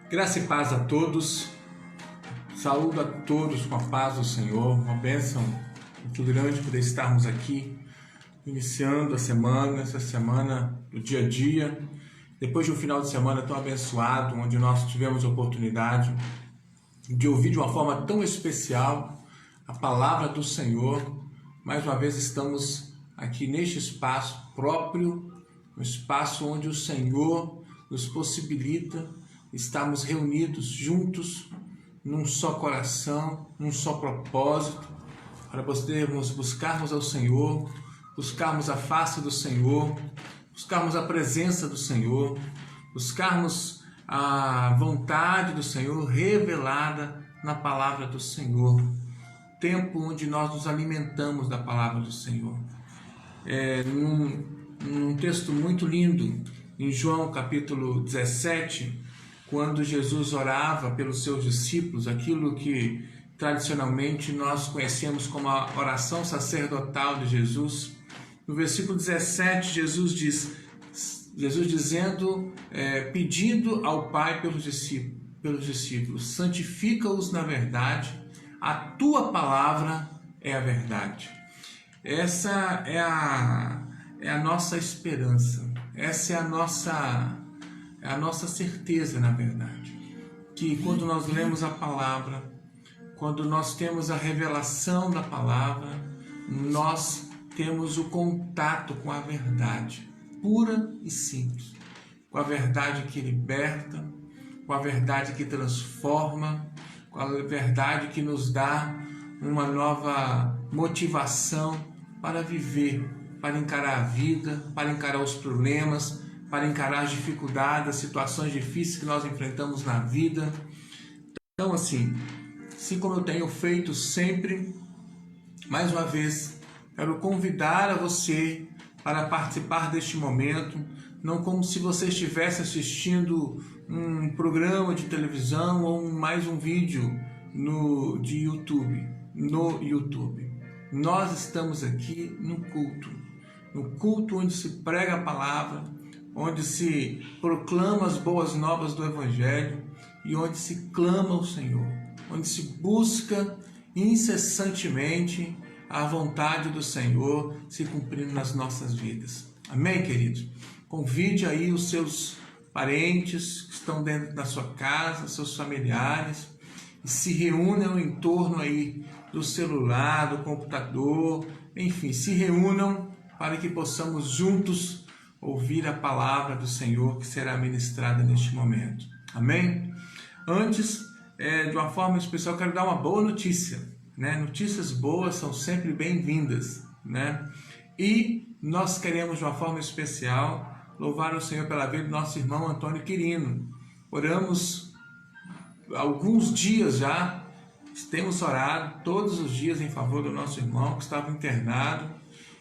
Graça e paz a todos, saúdo a todos com a paz do Senhor, uma bênção muito grande poder estarmos aqui, iniciando a semana, essa semana do dia a dia, depois de um final de semana tão abençoado, onde nós tivemos a oportunidade de ouvir de uma forma tão especial a palavra do Senhor. Mais uma vez estamos aqui neste espaço próprio, um espaço onde o Senhor nos possibilita estarmos reunidos juntos num só coração, num só propósito, para podermos buscarmos ao Senhor, buscarmos a face do Senhor, buscarmos a presença do Senhor, buscarmos a vontade do Senhor revelada na palavra do Senhor. Tempo onde nós nos alimentamos da palavra do Senhor. Num texto muito lindo, em João capítulo 17, quando Jesus orava pelos seus discípulos, aquilo que tradicionalmente nós conhecemos como a oração sacerdotal de Jesus, no versículo 17, Jesus dizendo, pedindo ao Pai pelos discípulos, santifica-os na verdade, a tua palavra é a verdade. Essa é a nossa esperança, essa é a nossa certeza, na verdade, que quando nós lemos a palavra, quando nós temos a revelação da palavra, nós temos o contato com a verdade, pura e simples, com a verdade que liberta, com a verdade que transforma, com a verdade que nos dá uma nova motivação para viver, para encarar a vida, para encarar os problemas, para encarar as dificuldades, as situações difíceis que nós enfrentamos na vida. Então, assim como eu tenho feito sempre, mais uma vez, quero convidar a você para participar deste momento, não como se você estivesse assistindo um programa de televisão ou mais um vídeo no YouTube. Nós estamos aqui no culto onde se prega a palavra, onde se proclama as boas novas do Evangelho e onde se clama ao Senhor, onde se busca incessantemente a vontade do Senhor se cumprindo nas nossas vidas. Amém, queridos? Convide aí os seus parentes que estão dentro da sua casa, seus familiares, e se reúnam em torno aí do celular, do computador, enfim, se reúnam para que possamos juntos ouvir a palavra do Senhor que será ministrada neste momento. Amém? Antes, de uma forma especial, quero dar uma boa notícia, né? Notícias boas são sempre bem-vindas, né? E nós queremos, de uma forma especial, louvar o Senhor pela vida do nosso irmão Antônio Quirino. Oramos alguns dias já, temos orado todos os dias em favor do nosso irmão que estava internado,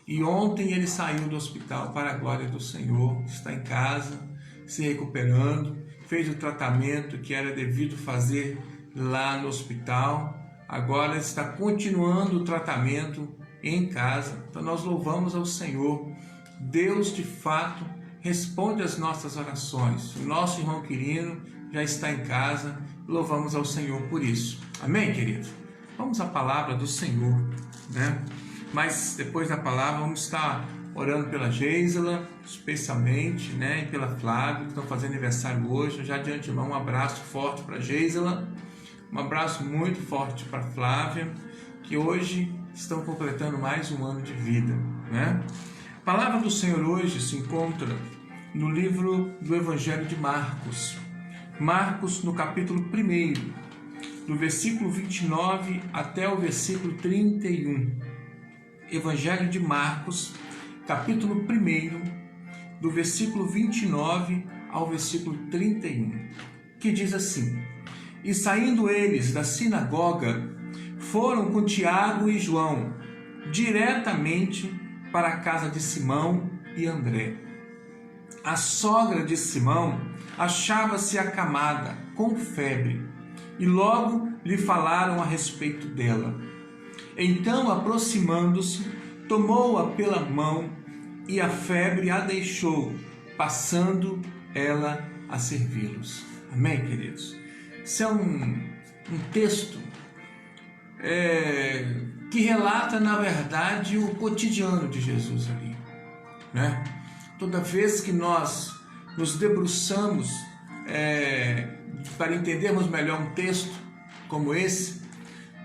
e ontem ele saiu do hospital para a glória do Senhor, está em casa, se recuperando, fez o tratamento que era devido fazer lá no hospital, agora está continuando o tratamento em casa. Então nós louvamos ao Senhor. Deus de fato responde às nossas orações. O nosso irmão Quirino já está em casa, louvamos ao Senhor por isso. Amém, querido? Vamos à palavra do Senhor, né? Mas depois da palavra vamos estar orando pela Geisela, especialmente, né? E pela Flávia, que estão fazendo aniversário hoje. Já de antemão um abraço forte para a Geisela, um abraço muito forte para a Flávia, que hoje estão completando mais um ano de vida, né? A palavra do Senhor hoje se encontra no livro do Evangelho de Marcos. Marcos, no capítulo 1, do versículo 29 até o versículo 31. Evangelho de Marcos, capítulo 1, do versículo 29 ao versículo 31, que diz assim: E saindo eles da sinagoga, foram com Tiago e João, diretamente para a casa de Simão e André. A sogra de Simão achava-se acamada, com febre, e logo lhe falaram a respeito dela. Então, aproximando-se, tomou-a pela mão e a febre a deixou, passando ela a servi-los. Amém, queridos? Isso é um texto que relata, na verdade, o cotidiano de Jesus ali, né? Toda vez que nós nos debruçamos para entendermos melhor um texto como esse,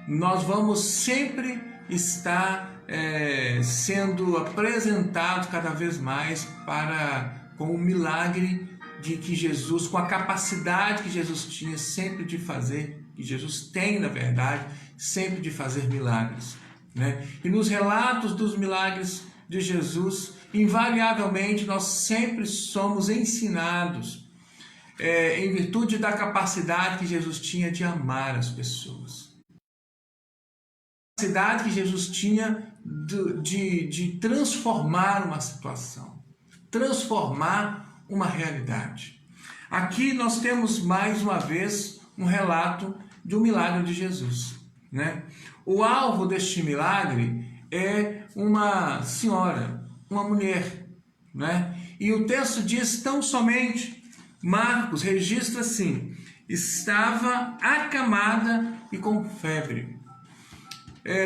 nós vamos sempre estar sendo apresentados cada vez mais com o milagre de que Jesus, com a capacidade que Jesus tinha sempre de fazer, que Jesus tem, na verdade, sempre de fazer milagres, né? E nos relatos dos milagres de Jesus, invariavelmente nós sempre somos ensinados em virtude da capacidade que Jesus tinha de amar as pessoas. A capacidade que Jesus tinha de transformar uma situação, transformar uma realidade. Aqui nós temos mais uma vez um relato de um milagre de Jesus, né? O alvo deste milagre é uma senhora, uma mulher, né? E o texto diz tão somente, Marcos registra assim: estava acamada e com febre.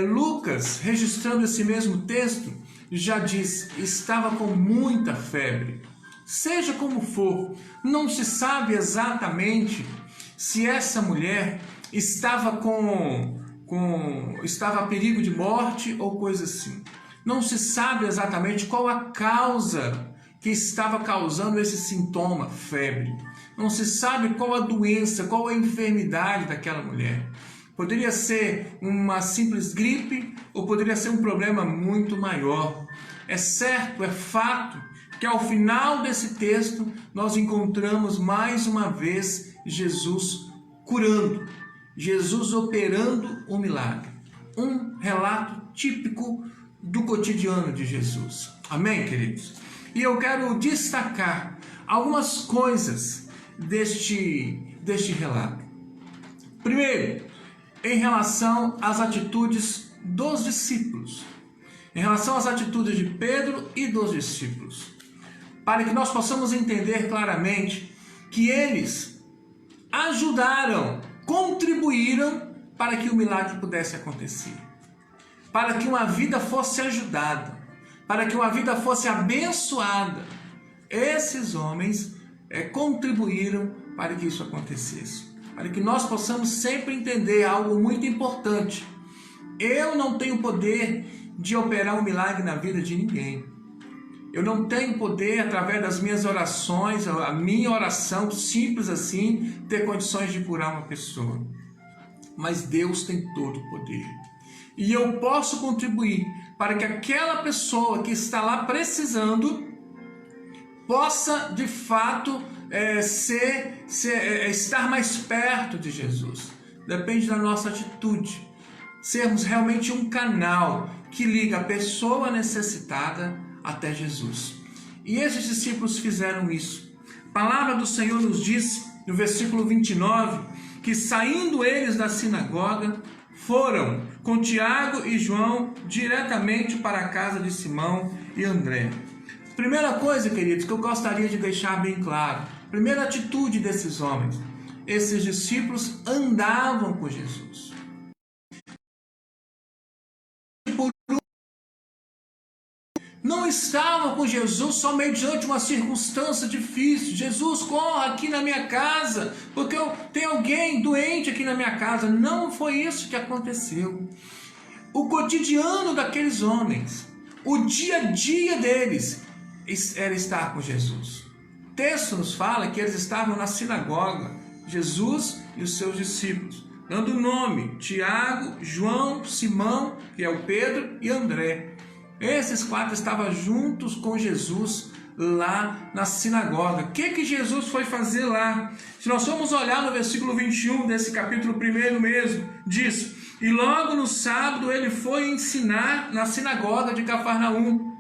Lucas, registrando esse mesmo texto, já diz: estava com muita febre. Seja como for, não se sabe exatamente se essa mulher estava estava a perigo de morte ou coisa assim. Não se sabe exatamente qual a causa que estava causando esse sintoma, febre. Não se sabe qual a doença, qual a enfermidade daquela mulher. Poderia ser uma simples gripe ou poderia ser um problema muito maior. É certo, é fato, que ao final desse texto nós encontramos mais uma vez Jesus curando, Jesus operando um milagre. Um relato típico do cotidiano de Jesus. Amém, queridos? E eu quero destacar algumas coisas deste relato. Primeiro, em relação às atitudes dos discípulos. Em relação às atitudes de Pedro e dos discípulos. Para que nós possamos entender claramente que eles ajudaram, contribuíram para que o milagre pudesse acontecer. Para que uma vida fosse ajudada, para que uma vida fosse abençoada. Esses homens contribuíram para que isso acontecesse. Para que nós possamos sempre entender algo muito importante. Eu não tenho poder de operar um milagre na vida de ninguém. Eu não tenho poder, através das minhas orações, a minha oração simples assim, ter condições de curar uma pessoa. Mas Deus tem todo o poder. E eu posso contribuir para que aquela pessoa que está lá precisando possa, de fato, estar mais perto de Jesus. Depende da nossa atitude. Sermos realmente um canal que liga a pessoa necessitada até Jesus. E esses discípulos fizeram isso. A palavra do Senhor nos diz, no versículo 29, que saindo eles da sinagoga, foram com Tiago e João diretamente para a casa de Simão e André. Primeira coisa, queridos, que eu gostaria de deixar bem claro, primeira atitude desses homens, esses discípulos andavam com Jesus. Não estavam com Jesus somente diante de uma circunstância difícil. Jesus, corra aqui na minha casa, porque tem alguém doente aqui na minha casa. Não foi isso que aconteceu. O cotidiano daqueles homens, o dia a dia deles, era estar com Jesus. O texto nos fala que eles estavam na sinagoga, Jesus e os seus discípulos, dando o nome: Tiago, João, Simão, que é o Pedro, e André. Esses quatro estavam juntos com Jesus lá na sinagoga. O que Jesus foi fazer lá? Se nós formos olhar no versículo 21 desse capítulo 1 mesmo, diz: e logo no sábado ele foi ensinar na sinagoga de Cafarnaum.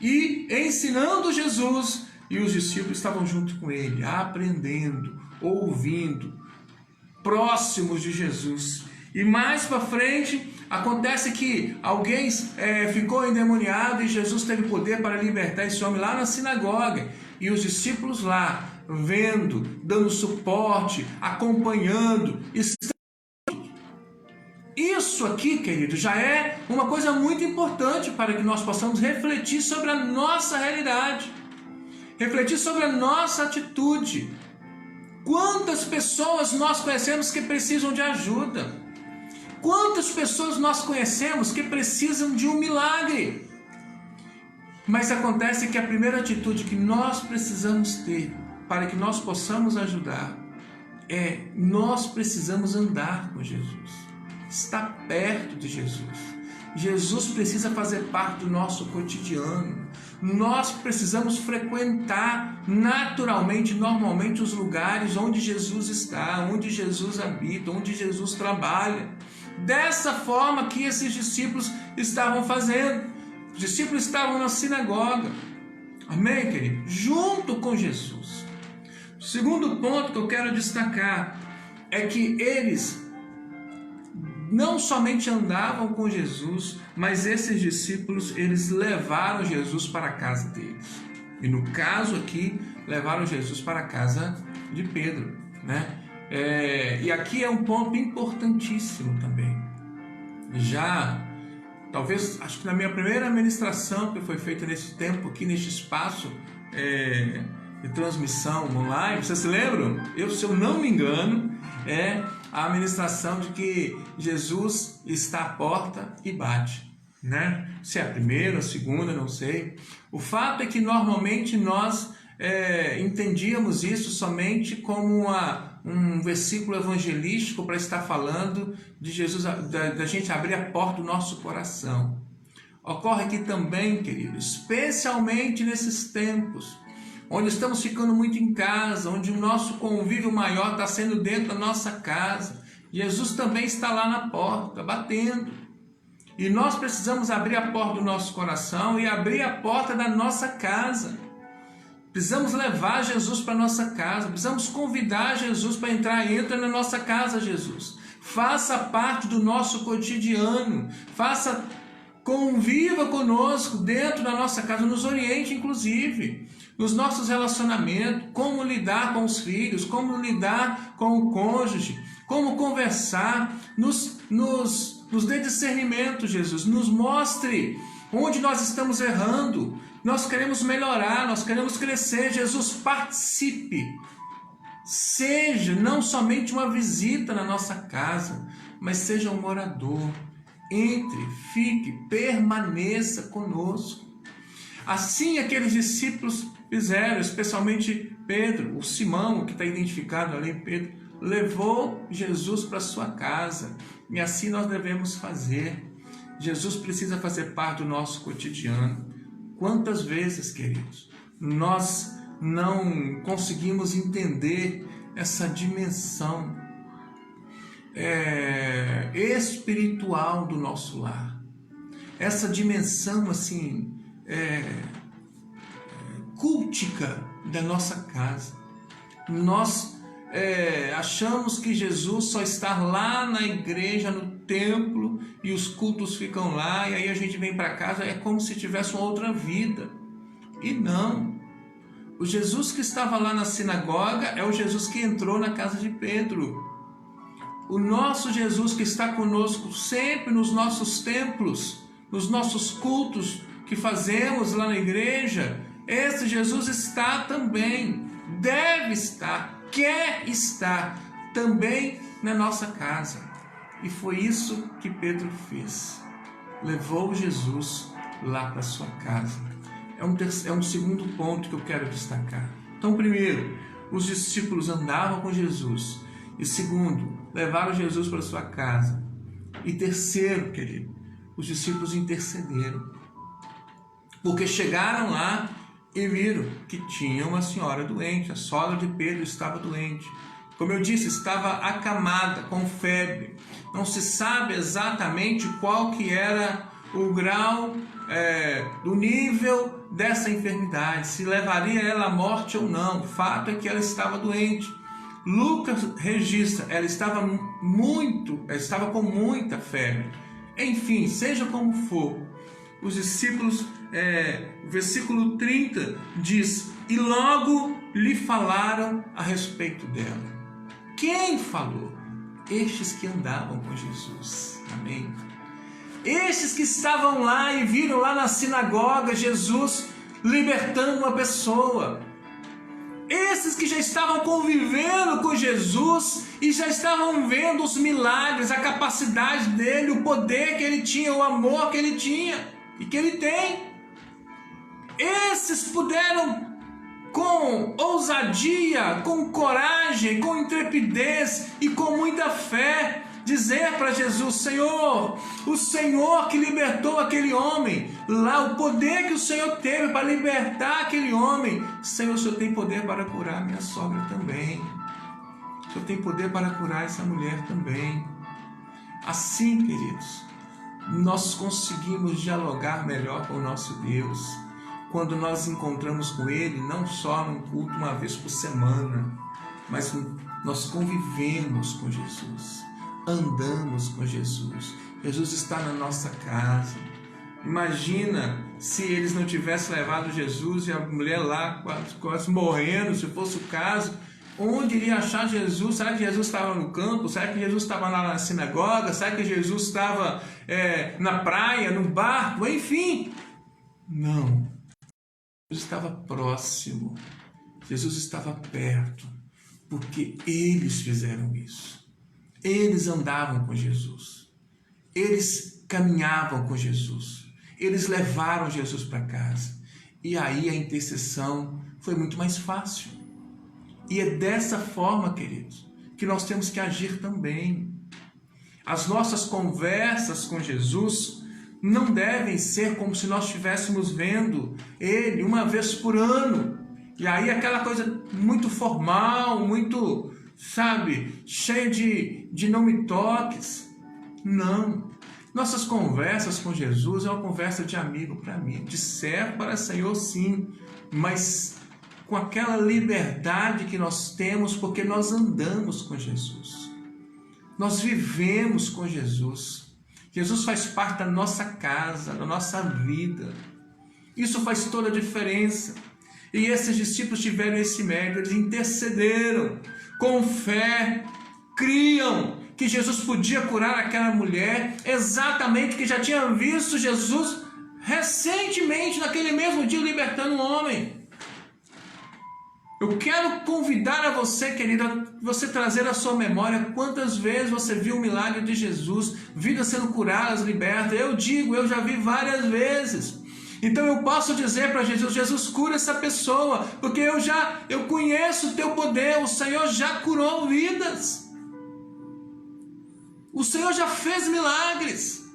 E ensinando Jesus, e os discípulos estavam junto com ele, aprendendo, ouvindo, próximos de Jesus. E mais para frente, acontece que alguém ficou endemoniado e Jesus teve poder para libertar esse homem lá na sinagoga. E os discípulos lá vendo, dando suporte, acompanhando. Isso aqui, querido, já é uma coisa muito importante para que nós possamos refletir sobre a nossa realidade, refletir sobre a nossa atitude. Quantas pessoas nós conhecemos que precisam de ajuda? Quantas pessoas nós conhecemos que precisam de um milagre? Mas acontece que a primeira atitude que nós precisamos ter para que nós possamos ajudar nós precisamos andar com Jesus, estar perto de Jesus. Jesus precisa fazer parte do nosso cotidiano. Nós precisamos frequentar naturalmente, normalmente, os lugares onde Jesus está, onde Jesus habita, onde Jesus trabalha. Dessa forma que esses discípulos estavam fazendo. Os discípulos estavam na sinagoga. Amém, querido? Junto com Jesus. O segundo ponto que eu quero destacar é que eles não somente andavam com Jesus, mas esses discípulos, eles levaram Jesus para a casa deles. E no caso aqui, levaram Jesus para a casa de Pedro, né? E aqui é um ponto importantíssimo também. Talvez, acho que na minha primeira ministração que foi feita nesse tempo, aqui neste espaço de transmissão online, vocês se lembram? Se eu não me engano, é a ministração de que Jesus está à porta e bate, né? Se é a primeira, a segunda, não sei. O fato é que normalmente nós entendíamos isso somente como um versículo evangelístico para estar falando de Jesus, da gente abrir a porta do nosso coração. Ocorre aqui também, querido, especialmente nesses tempos, onde estamos ficando muito em casa, onde o nosso convívio maior está sendo dentro da nossa casa. Jesus também está lá na porta, batendo. E nós precisamos abrir a porta do nosso coração e abrir a porta da nossa casa. Precisamos levar Jesus para a nossa casa, precisamos convidar Jesus para entra na nossa casa, Jesus. Faça parte do nosso cotidiano, conviva conosco dentro da nossa casa, nos oriente inclusive, nos nossos relacionamentos, como lidar com os filhos, como lidar com o cônjuge, como conversar, nos dê discernimento, Jesus, nos mostre onde nós estamos errando. Nós queremos melhorar, nós queremos crescer. Jesus, participe. Seja não somente uma visita na nossa casa, mas seja um morador. Entre, fique, permaneça conosco. Assim aqueles discípulos fizeram, especialmente Pedro, o Simão, que está identificado ali, Pedro, levou Jesus para sua casa. E assim nós devemos fazer. Jesus precisa fazer parte do nosso cotidiano. Quantas vezes, queridos, nós não conseguimos entender essa dimensão espiritual do nosso lar, essa dimensão assim cultica da nossa casa. Nós achamos que Jesus só está lá na igreja, no templo, e os cultos ficam lá, e aí a gente vem para casa, é como se tivesse uma outra vida. E não. O Jesus que estava lá na sinagoga é o Jesus que entrou na casa de Pedro. O nosso Jesus que está conosco sempre nos nossos templos, nos nossos cultos que fazemos lá na igreja, esse Jesus está também, deve estar, quer estar também na nossa casa. E foi isso que Pedro fez. Levou Jesus lá para sua casa. É um segundo ponto que eu quero destacar. Então, primeiro, os discípulos andavam com Jesus. E segundo, levaram Jesus para sua casa. E terceiro, querido, os discípulos intercederam. Porque chegaram lá e viram que tinha uma senhora doente. A sogra de Pedro estava doente. Como eu disse, estava acamada, com febre. Não se sabe exatamente qual que era o grau do nível dessa enfermidade, se levaria ela à morte ou não. O fato é que ela estava doente. Lucas registra, ela estava com muita febre. Enfim, seja como for, os discípulos, versículo 30 diz: e logo lhe falaram a respeito dela. Quem falou? Estes que andavam com Jesus. Amém? Estes que estavam lá e viram lá na sinagoga Jesus libertando uma pessoa. Esses que já estavam convivendo com Jesus e já estavam vendo os milagres, a capacidade dele, o poder que ele tinha, o amor que ele tinha e que ele tem. Esses puderam, com ousadia, com coragem, com intrepidez e com muita fé, dizer para Jesus: Senhor, o Senhor que libertou aquele homem, lá o poder que o Senhor teve para libertar aquele homem, Senhor, o Senhor tem poder para curar minha sogra também, o Senhor tem poder para curar essa mulher também. Assim, queridos, nós conseguimos dialogar melhor com o nosso Deus, quando nós encontramos com Ele, não só num culto uma vez por semana, mas nós convivemos com Jesus, andamos com Jesus. Jesus está na nossa casa. Imagina se eles não tivessem levado Jesus e a mulher lá quase morrendo, se fosse o caso. Onde iria achar Jesus? Será que Jesus estava no campo? Será que Jesus estava lá na sinagoga? Será que Jesus estava na praia, no barco? Enfim, não. Jesus estava próximo, Jesus estava perto, porque eles fizeram isso. Eles andavam com Jesus, eles caminhavam com Jesus, eles levaram Jesus para casa. E aí a intercessão foi muito mais fácil. E é dessa forma, queridos, que nós temos que agir também. As nossas conversas com Jesus não devem ser como se nós estivéssemos vendo Ele uma vez por ano. E aí aquela coisa muito formal, muito, sabe, cheia de não me toques. Não. Nossas conversas com Jesus é uma conversa de amigo para amigo, de servo para Senhor, sim, mas com aquela liberdade que nós temos porque nós andamos com Jesus. Nós vivemos com Jesus. Jesus faz parte da nossa casa, da nossa vida. Isso faz toda a diferença. E esses discípulos tiveram esse mérito, eles intercederam com fé, criam que Jesus podia curar aquela mulher, exatamente que já tinham visto Jesus recentemente, naquele mesmo dia, libertando um homem. Eu quero convidar a você, querido, a você trazer à sua memória quantas vezes você viu o milagre de Jesus, vidas sendo curadas, libertas. Eu já vi várias vezes. Então eu posso dizer para Jesus: Jesus, cura essa pessoa, porque eu conheço o teu poder, o Senhor já curou vidas. O Senhor já fez milagres.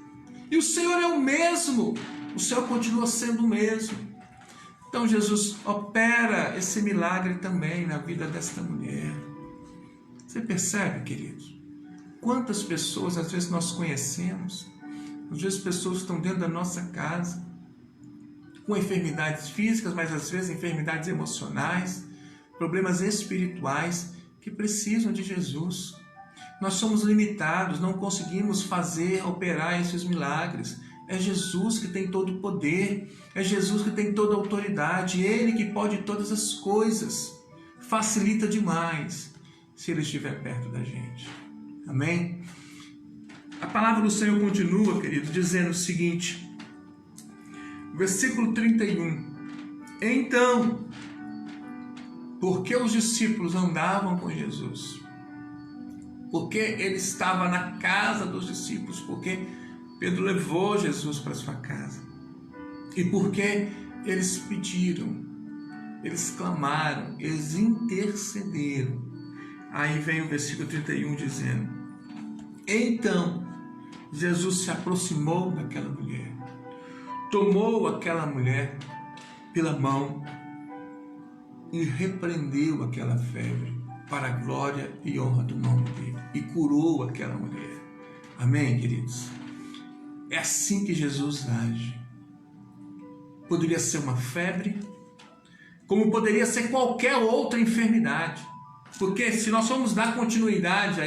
E o Senhor é o mesmo. O Senhor continua sendo o mesmo. Então Jesus opera esse milagre também na vida desta mulher. Você percebe, queridos? Quantas pessoas às vezes nós conhecemos, às vezes pessoas estão dentro da nossa casa, com enfermidades físicas, mas às vezes enfermidades emocionais, problemas espirituais, que precisam de Jesus. Nós somos limitados, não conseguimos operar esses milagres. É Jesus que tem todo o poder, é Jesus que tem toda a autoridade, Ele que pode todas as coisas. Facilita demais se Ele estiver perto da gente. Amém? A palavra do Senhor continua, querido, dizendo o seguinte, versículo 31. Então, porque os discípulos andavam com Jesus, porque Ele estava na casa dos discípulos, porque Pedro levou Jesus para sua casa. E porque eles pediram, eles clamaram, eles intercederam. Aí vem o versículo 31 dizendo: então Jesus se aproximou daquela mulher, tomou aquela mulher pela mão e repreendeu aquela febre para a glória e honra do nome dele, e curou aquela mulher. Amém, queridos? É assim que Jesus age. Poderia ser uma febre, como poderia ser qualquer outra enfermidade. Porque se nós formos dar continuidade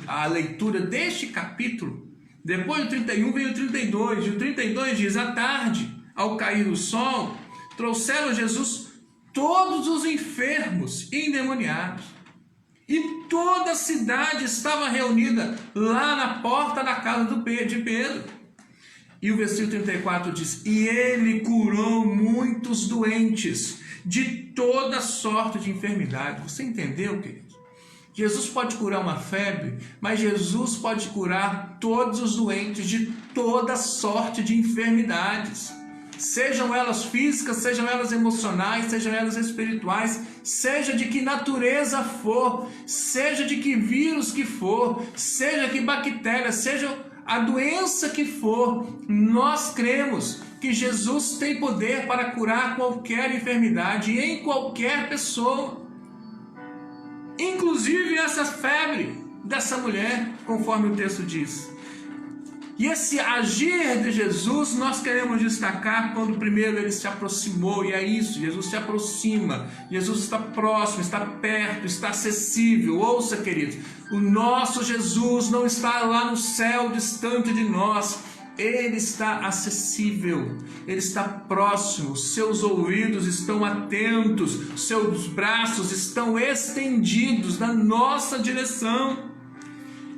a leitura deste capítulo, depois do 31 veio o 32, e o 32 diz: à tarde, ao cair do sol, trouxeram Jesus todos os enfermos e endemoniados. E toda a cidade estava reunida lá na porta da casa de Pedro. E o versículo 34 diz: e ele curou muitos doentes de toda sorte de enfermidade. Você entendeu, querido? Jesus pode curar uma febre, mas Jesus pode curar todos os doentes de toda sorte de enfermidades. Sejam elas físicas, sejam elas emocionais, sejam elas espirituais, seja de que natureza for, seja de que vírus que for, seja que bactéria, seja a doença que for, nós cremos que Jesus tem poder para curar qualquer enfermidade em qualquer pessoa. Inclusive essa febre dessa mulher, conforme o texto diz. E esse agir de Jesus nós queremos destacar quando primeiro ele se aproximou, e é isso, Jesus se aproxima, Jesus está próximo, está perto, está acessível. Ouça, queridos, o nosso Jesus não está lá no céu distante de nós, ele está acessível, ele está próximo, seus ouvidos estão atentos, seus braços estão estendidos na nossa direção.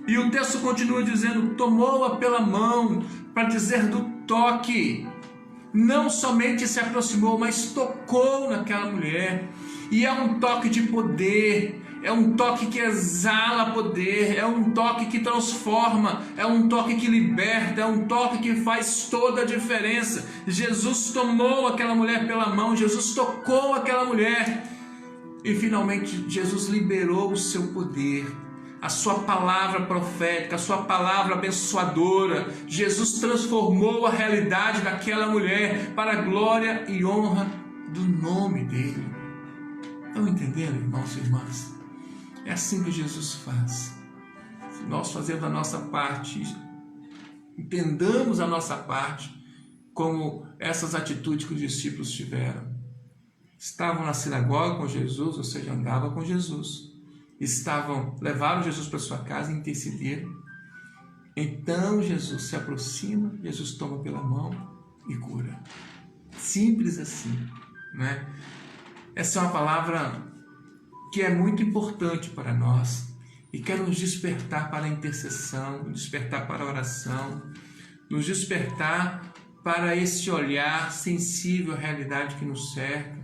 E o texto continua dizendo: tomou-a pela mão, para dizer do toque. Não somente se aproximou, mas tocou naquela mulher. E é um toque de poder, é um toque que exala poder, é um toque que transforma, é um toque que liberta, é um toque que faz toda a diferença. Jesus tomou aquela mulher pela mão, Jesus tocou aquela mulher. E finalmente Jesus liberou o seu poder, a sua palavra profética, a sua palavra abençoadora. Jesus transformou a realidade daquela mulher para a glória e honra do nome dele. Estão entendendo, irmãos e irmãs? É assim que Jesus faz. Se nós fazemos a nossa parte, entendamos a nossa parte, como essas atitudes que os discípulos tiveram. Estavam na sinagoga com Jesus, ou seja, andavam com Jesus. Levaram Jesus para sua casa e intercederam. Então Jesus se aproxima, Jesus toma pela mão e cura. Simples assim, né? Essa é uma palavra que é muito importante para nós e quer nos despertar para a intercessão, nos despertar para a oração, nos despertar para esse olhar sensível à realidade que nos cerca,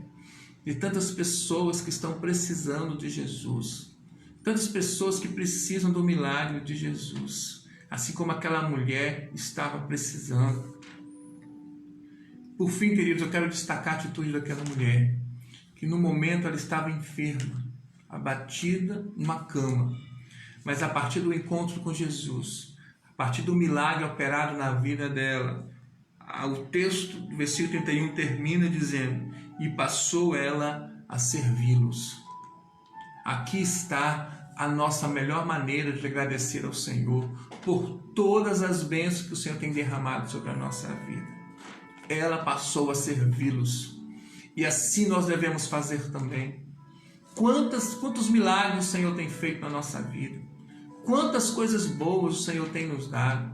de tantas pessoas que estão precisando de Jesus. Tantas pessoas que precisam do milagre de Jesus, assim como aquela mulher estava precisando. Por fim, queridos, eu quero destacar a atitude daquela mulher, que no momento ela estava enferma, abatida numa cama, mas a partir do encontro com Jesus, a partir do milagre operado na vida dela, o texto do versículo 31 termina dizendo: e passou ela a servi-los. Aqui está a nossa melhor maneira de agradecer ao Senhor por todas as bênçãos que o Senhor tem derramado sobre a nossa vida. Ela passou a servi-los. E assim nós devemos fazer também. Quantos milagres o Senhor tem feito na nossa vida. Quantas coisas boas o Senhor tem nos dado.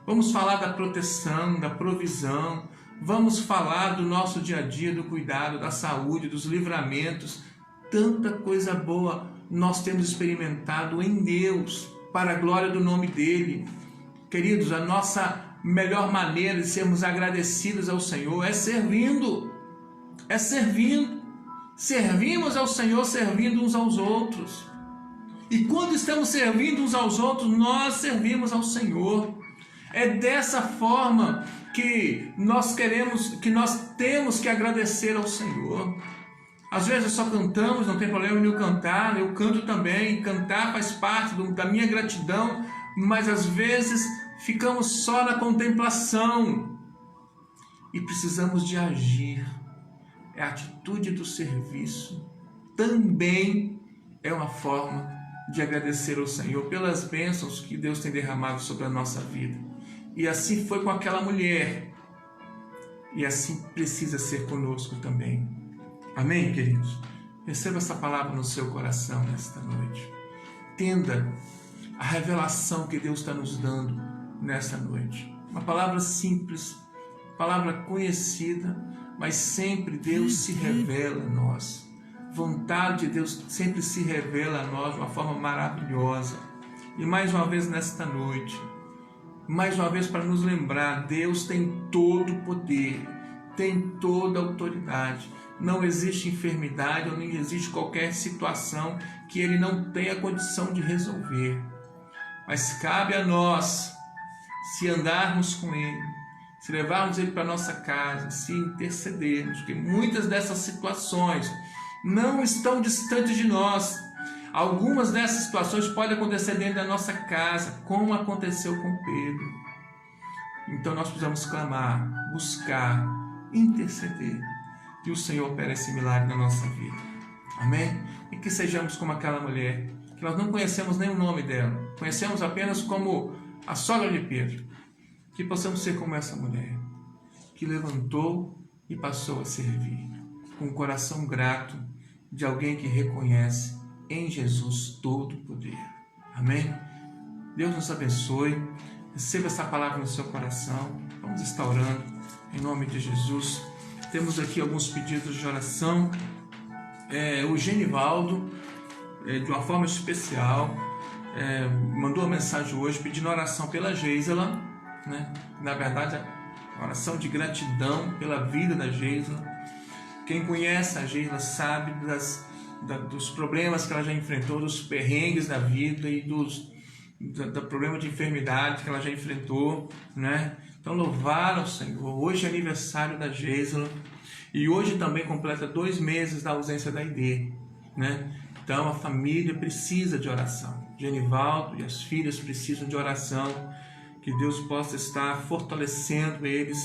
Vamos falar da proteção, da provisão. Vamos falar do nosso dia a dia, do cuidado, da saúde, dos livramentos. Tanta coisa boa nós temos experimentado em Deus, para a glória do nome dEle. Queridos, a nossa melhor maneira de sermos agradecidos ao Senhor é servindo. É servindo. Servimos ao Senhor servindo uns aos outros. E quando estamos servindo uns aos outros, nós servimos ao Senhor. É dessa forma que nós temos que agradecer ao Senhor. Às vezes só cantamos, não tem problema nenhum cantar, eu canto também, cantar faz parte da minha gratidão, mas às vezes ficamos só na contemplação e precisamos de agir. A atitude do serviço também é uma forma de agradecer ao Senhor pelas bênçãos que Deus tem derramado sobre a nossa vida. E assim foi com aquela mulher, e assim precisa ser conosco também. Amém, queridos? Receba essa palavra no seu coração nesta noite. Entenda a revelação que Deus está nos dando nesta noite. Uma palavra simples, palavra conhecida, mas sempre Deus se revela a nós. A vontade de Deus sempre se revela a nós de uma forma maravilhosa. E mais uma vez nesta noite, mais uma vez para nos lembrar, Deus tem todo o poder, tem toda a autoridade. Não existe enfermidade ou nem existe qualquer situação que Ele não tenha condição de resolver. Mas cabe a nós, se andarmos com Ele, se levarmos Ele para a nossa casa, se intercedermos, porque muitas dessas situações não estão distantes de nós. Algumas dessas situações podem acontecer dentro da nossa casa, como aconteceu com Pedro. Então nós precisamos clamar, buscar, interceder, e o Senhor opera esse milagre na nossa vida. Amém? E que sejamos como aquela mulher, que nós não conhecemos nem o nome dela, conhecemos apenas como a sogra de Pedro. Que possamos ser como essa mulher, que levantou e passou a servir, com um coração grato de alguém que reconhece em Jesus todo o poder. Amém? Deus nos abençoe. Receba essa palavra no seu coração. Vamos estar orando em nome de Jesus. Temos aqui alguns pedidos de oração. O Genivaldo, de uma forma especial, mandou uma mensagem hoje pedindo oração pela Geisela, né? Na verdade, a oração de gratidão pela vida da Geisela. Quem conhece a Geisela sabe dos problemas que ela já enfrentou, dos perrengues da vida e do problema de enfermidade que ela já enfrentou, né? Então, louvar ao Senhor. Hoje é aniversário da Geisela e hoje também completa 2 meses da ausência da Aide, né? Então, a família precisa de oração. Genivaldo e as filhas precisam de oração. Que Deus possa estar fortalecendo eles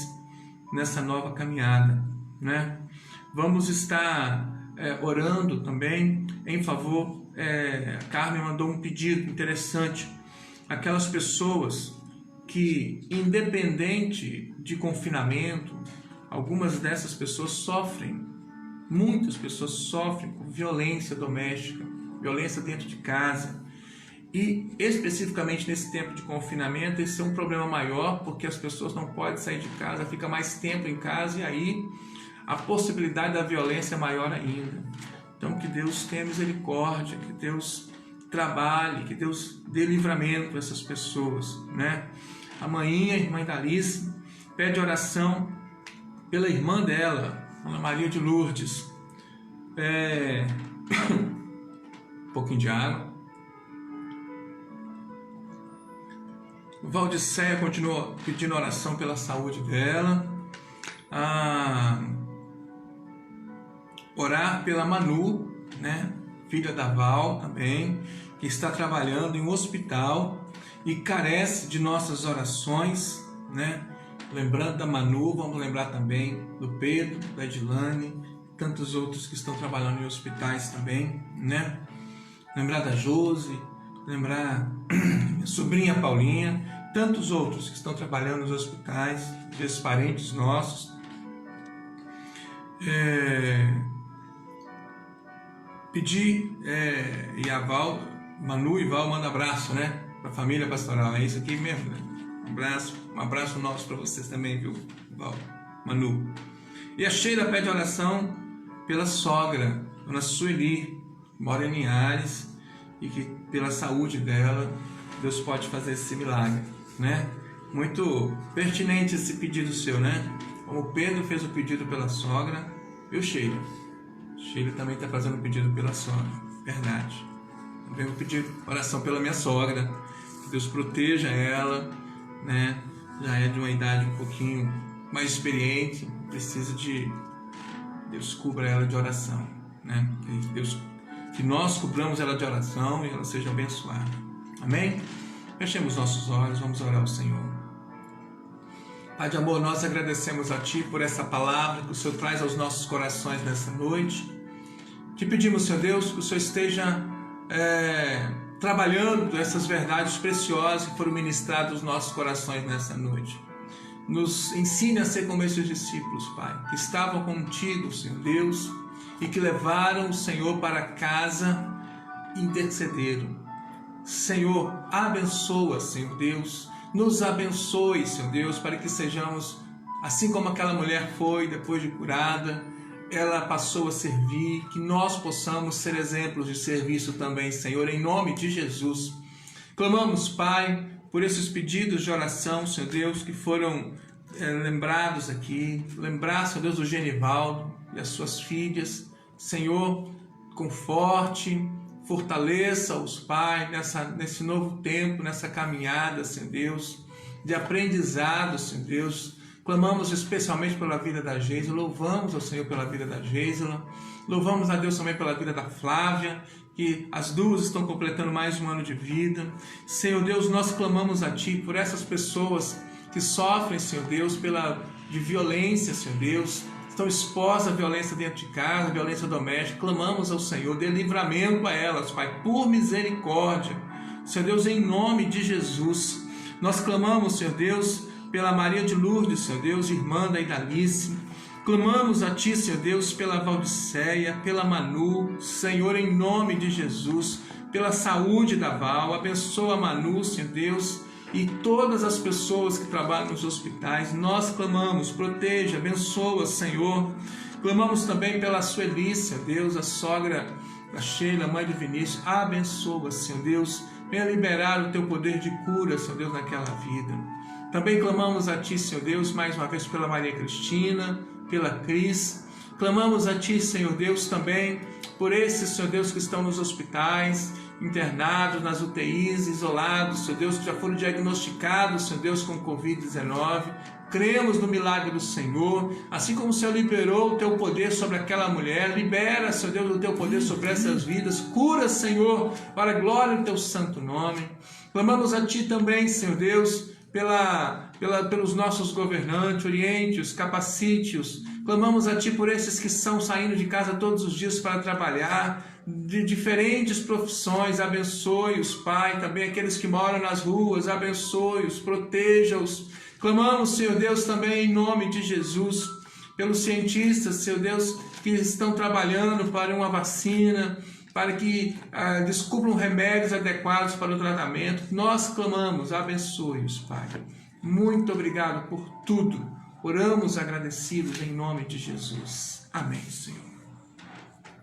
nessa nova caminhada, né? Vamos estar orando também em favor. A Carmen mandou um pedido interessante. Aquelas pessoas que, independente de confinamento, algumas dessas pessoas sofrem, muitas pessoas sofrem com violência doméstica, violência dentro de casa. E especificamente nesse tempo de confinamento, esse é um problema maior, porque as pessoas não podem sair de casa, fica mais tempo em casa e aí a possibilidade da violência é maior ainda. Então que Deus tenha misericórdia, que Deus trabalhe, que Deus dê livramento a essas pessoas, né? A maninha, a irmã Idalice, pede oração pela irmã dela, Ana Maria de Lourdes. Um pouquinho de água. O Valdicéia continua pedindo oração pela saúde dela. Orar pela Manu, né? Filha da Val também, que está trabalhando em um hospital e carece de nossas orações, né? Lembrando da Manu, vamos lembrar também do Pedro, da Edilane, tantos outros que estão trabalhando em hospitais também, né? Lembrar da Josi, lembrar minha sobrinha Paulinha, tantos outros que estão trabalhando nos hospitais, esses parentes nossos. Pedir, e a Val, Manu e Val manda abraço, né? Para a família pastoral, é isso aqui mesmo, né? Um abraço nosso para vocês também, viu, Val, Manu. E a Sheila pede oração pela sogra, Dona Sueli, mora em Linhares, e que pela saúde dela, Deus pode fazer esse milagre, né? Muito pertinente esse pedido seu, né? Como o Pedro fez o pedido pela sogra, viu, Sheila? Sheila também está fazendo um pedido pela sogra, verdade. Também vou pedir oração pela minha sogra, que Deus proteja ela, né? Já é de uma idade um pouquinho mais experiente, precisa de Deus cubra ela de oração, né? Que nós cobramos ela de oração e ela seja abençoada. Amém? Fechemos nossos olhos, vamos orar ao Senhor. Pai de amor, nós agradecemos a Ti por essa palavra que o Senhor traz aos nossos corações nessa noite. Te pedimos, Senhor Deus, que o Senhor esteja trabalhando essas verdades preciosas que foram ministradas aos nossos corações nessa noite. Nos ensine a ser como esses discípulos, Pai, que estavam contigo, Senhor Deus, e que levaram o Senhor para casa e intercederam. Senhor, abençoa, Senhor Deus, nos abençoe, Senhor Deus, para que sejamos Assim como aquela mulher foi, depois de curada, ela passou a servir, que nós possamos ser exemplos de serviço também, Senhor, em nome de Jesus. Clamamos, Pai, por esses pedidos de oração, Senhor Deus, que foram lembrados aqui. Lembrar, Senhor Deus, do Genivaldo e as suas filhas. Senhor, conforte, fortaleça-os, Pai, nesse novo tempo, nessa caminhada, Senhor Deus, de aprendizado, Senhor Deus. Clamamos especialmente pela vida da Geisela, louvamos ao Senhor pela vida da Geisela, louvamos a Deus também pela vida da Flávia, que as duas estão completando mais um ano de vida. Senhor Deus, nós clamamos a Ti por essas pessoas que sofrem, Senhor Deus, de violência, Senhor Deus, estão expostas à violência dentro de casa, violência doméstica. Clamamos ao Senhor, dê livramento a elas, Pai, por misericórdia. Senhor Deus, em nome de Jesus, nós clamamos, Senhor Deus, pela Maria de Lourdes, Senhor Deus, irmã da Idalice. Clamamos a Ti, Senhor Deus, pela Valdiceia, pela Manu, Senhor, em nome de Jesus, pela saúde da Val. Abençoa a Manu, Senhor Deus, e todas as pessoas que trabalham nos hospitais. Nós clamamos, proteja, abençoa, Senhor. Clamamos também pela Sueli, Senhor Deus, a sogra da Sheila, mãe do Vinícius. Abençoa, Senhor Deus, venha liberar o Teu poder de cura, Senhor Deus, naquela vida. Também clamamos a Ti, Senhor Deus, mais uma vez pela Maria Cristina, pela Cris. Clamamos a Ti, Senhor Deus, também por esses, Senhor Deus, que estão nos hospitais, internados, nas UTIs, isolados, Senhor Deus, que já foram diagnosticados, Senhor Deus, com Covid-19. Cremos no milagre do Senhor, assim como o Senhor liberou o Teu poder sobre aquela mulher, libera, Senhor Deus, o Teu poder sobre essas vidas. Cura, Senhor, para a glória do Teu santo nome. Clamamos a Ti também, Senhor Deus, pelos nossos governantes, oriente-os, capacite-os. Clamamos a Ti por esses que estão saindo de casa todos os dias para trabalhar, de diferentes profissões. Abençoe-os, Pai. Também aqueles que moram nas ruas, abençoe-os, proteja-os. Clamamos, Senhor Deus, também em nome de Jesus, pelos cientistas, Senhor Deus, que estão trabalhando para uma vacina, para que descubram remédios adequados para o tratamento. Nós clamamos, abençoe-os, Pai. Muito obrigado por tudo. Oramos agradecidos em nome de Jesus. Amém, Senhor.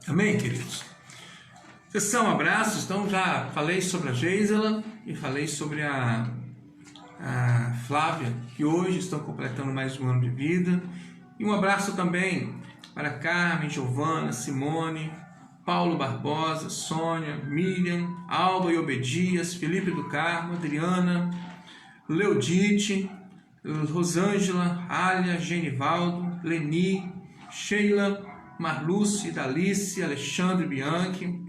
Amém, queridos? Sessão abraços. Então já falei sobre a Geisela e falei sobre a Flávia, que hoje estão completando mais um ano de vida. E um abraço também para Carmen, Giovana, Simone, Paulo Barbosa, Sônia, Miriam, Alba e Obedias, Felipe do Carmo, Adriana, Leodite, Rosângela, Alia, Genivaldo, Leni, Sheila, Marluce, Dalice, Alexandre Bianchi,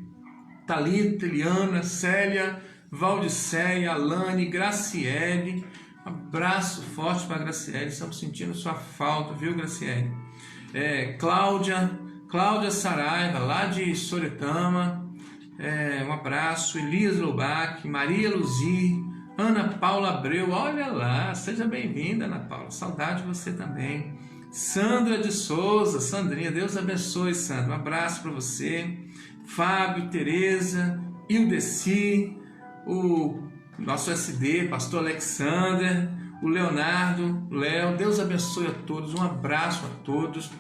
Thalita, Eliana, Célia, Valdiceia, Alane, Graciele. Um abraço forte para a Graciele, estamos sentindo sua falta, viu, Graciele? Cláudia Saraiva, lá de Soretama, um abraço. Elias Lobac, Maria Luzir, Ana Paula Abreu, olha lá, seja bem-vinda, Ana Paula, saudade de você também. Sandra de Souza, Sandrinha, Deus abençoe, Sandra, um abraço para você. Fábio, Tereza, Ildeci, o nosso SD, pastor Alexander, o Leonardo, Léo, Deus abençoe a todos, um abraço a todos.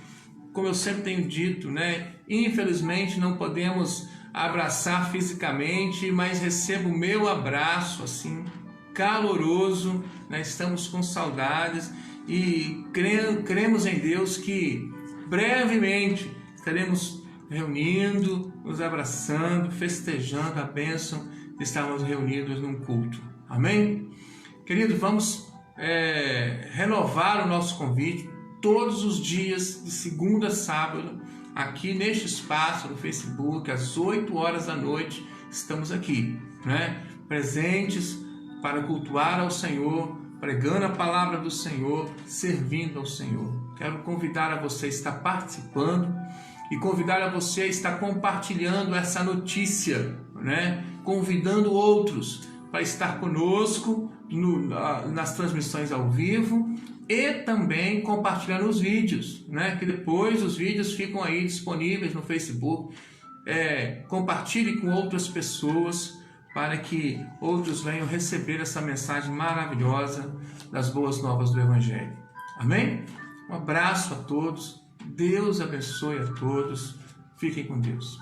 Como eu sempre tenho dito, né? Infelizmente não podemos abraçar fisicamente, mas recebo o meu abraço assim caloroso, né? Estamos com saudades e cremos em Deus que brevemente estaremos reunindo, nos abraçando, festejando a bênção de estarmos reunidos num culto. Amém? Querido, vamos renovar o nosso convite. Todos os dias, de segunda a sábado, aqui neste espaço no Facebook, às 8 horas da noite, estamos aqui, né? Presentes para cultuar ao Senhor, pregando a palavra do Senhor, servindo ao Senhor. Quero convidar a você a estar participando e convidar a você a estar compartilhando essa notícia, né? Convidando outros para estar conosco nas transmissões ao vivo, e também compartilhando os vídeos, né? Que depois os vídeos ficam aí disponíveis no Facebook. Compartilhe com outras pessoas para que outros venham receber essa mensagem maravilhosa das boas novas do Evangelho. Amém? Um abraço a todos. Deus abençoe a todos. Fiquem com Deus.